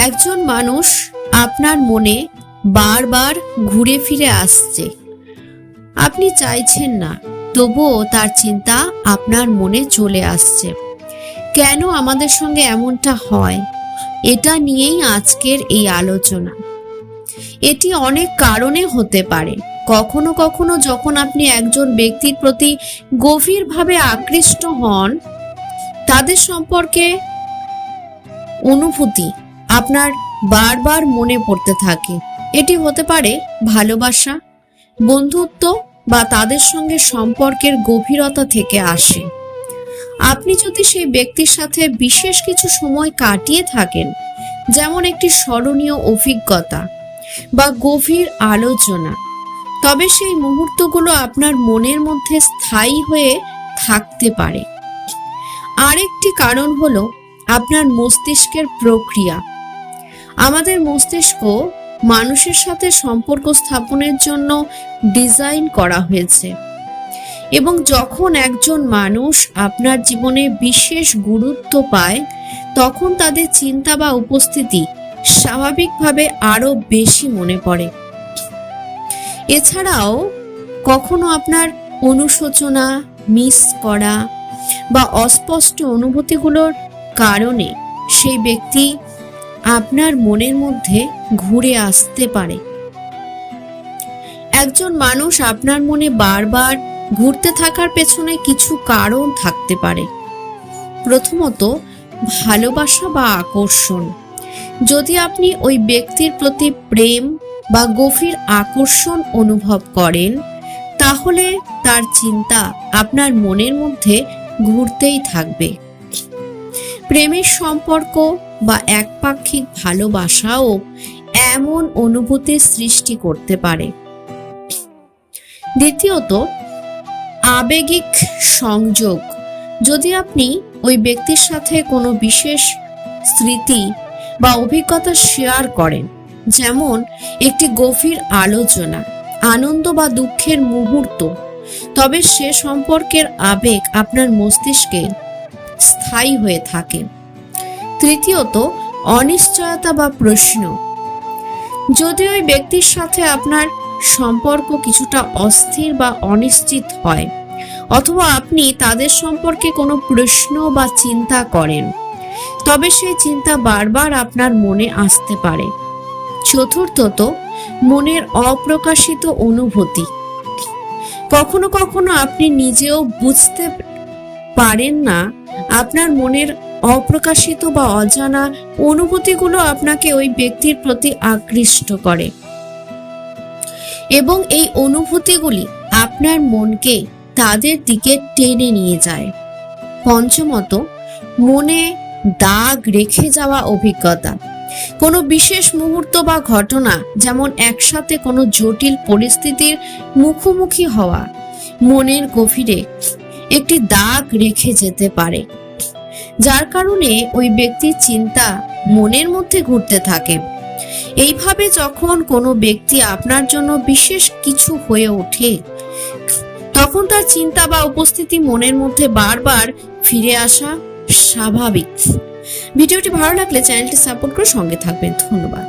একজন মানুষ আপনার মনে বারবার ঘুরে ফিরে আসছে, আপনি চাইছেন না, তবুও তার চিন্তা আপনার মনে চলে আসছে। কেন আমাদের সঙ্গে এমনটা হয়, এটা নিয়েই আজকের এই আলোচনা। এটি অনেক কারণে হতে পারে। কখনো কখনো যখন আপনি একজন ব্যক্তির প্রতি গভীরভাবে আকৃষ্ট হন, তাদের সম্পর্কে অনুভূতি আপনার বারবার মনে পড়তে থাকে। এটি হতে পারে ভালোবাসা, বন্ধুত্ব বা তাদের সঙ্গে সম্পর্কের গভীরতা থেকে আসে। আপনি যদি সেই ব্যক্তির সাথে বিশেষ কিছু সময় কাটিয়ে থাকেন, যেমন একটি স্মরণীয় অভিজ্ঞতা বা গভীর আলোচনা, তবে সেই মুহূর্তগুলো আপনার মনের মধ্যে স্থায়ী হয়ে থাকতে পারে। আরেকটি কারণ হলো আপনার মস্তিষ্কের প্রক্রিয়া। আমাদের মস্তিষ্ক মানুষের সাথে সম্পর্ক স্থাপনের জন্য ডিজাইন করা হয়েছে, এবং যখন একজন মানুষ আপনার জীবনে বিশেষ গুরুত্ব পায়, তখন তাদের চিন্তা বা উপস্থিতি স্বাভাবিকভাবে আরো বেশি মনে পড়ে। এছাড়াও কখনো আপনার অনুশোচনা, মিস করা বা অস্পষ্ট অনুভূতিগুলোর কারণে সেই ব্যক্তি আপনার মনের মধ্যে ঘুরে আসতে পারে। একজন মানুষ আপনার মনে বারবার ঘুরতে থাকার পেছনে কিছু কারণ থাকতে পারে। প্রথমত, ভালোবাসা বা আকর্ষণ। যদি আপনি ওই ব্যক্তির প্রতি প্রেম বা গভীর আকর্ষণ অনুভব করেন, তাহলে তার চিন্তা আপনার মনের মধ্যে ঘুরতেই থাকবে। প্রেমের সম্পর্ক বা একপাক্ষিক ভালোবাসাও এমন অনুভূতির সৃষ্টি করতে পারে। দ্বিতীয়ত, আবেগিক সংযোগ। যদি আপনি ওই ব্যক্তির সাথে কোনো বিশেষ স্মৃতি বা অভিজ্ঞতা শেয়ার করেন, যেমন একটি গভীর আলোচনা, আনন্দ বা দুঃখের মুহূর্ত, তবে সে সম্পর্কের আবেগ আপনার মস্তিষ্কে স্থায়ী হয়ে থাকে। তৃতীয়ত, অনিশ্চয়তা বা প্রশ্ন। যদি ওই ব্যক্তির সাথে আপনার সম্পর্ক কিছুটা অস্থির বা অনিশ্চিত হয়, অথবা আপনি তাদের সম্পর্কে কোনো প্রশ্ন বা চিন্তা করেন, তবে সেই চিন্তা বারবার আপনার মনে আসতে পারে। চতুর্থত, মনের অপ্রকাশিত অনুভূতি। কখনো কখনো আপনি নিজেও বুঝতে পারেন না, আপনার মনের অপ্রকাশিত বা অজানা অনুভূতিগুলো আপনাকে ওই ব্যক্তির প্রতি আকৃষ্ট করে, এবং এই অনুভূতিগুলি আপনার মনকে তাদের দিকে টেনে নিয়ে যায়। পঞ্চমত, মনে দাগ রেখে যাওয়া অভিজ্ঞতা। কোনো বিশেষ মুহূর্ত বা ঘটনা, যেমন একসাথে কোনো জটিল পরিস্থিতির মুখোমুখি হওয়া, মনের গভীরে একটি দাগ রেখে যেতে পারে, যার কারণে ওই ব্যক্তির চিন্তা মনের মধ্যে ঘুরতে থাকে। এইভাবে যখন কোনো ব্যক্তি আপনার জন্য বিশেষ কিছু হয়ে ওঠে, তখন তার চিন্তা বা উপস্থিতি মনের মধ্যে বারবার ফিরে আসা স্বাভাবিক। ভিডিওটি ভালো লাগলে চ্যানেলটি সাপোর্ট করে সঙ্গে থাকবেন। ধন্যবাদ।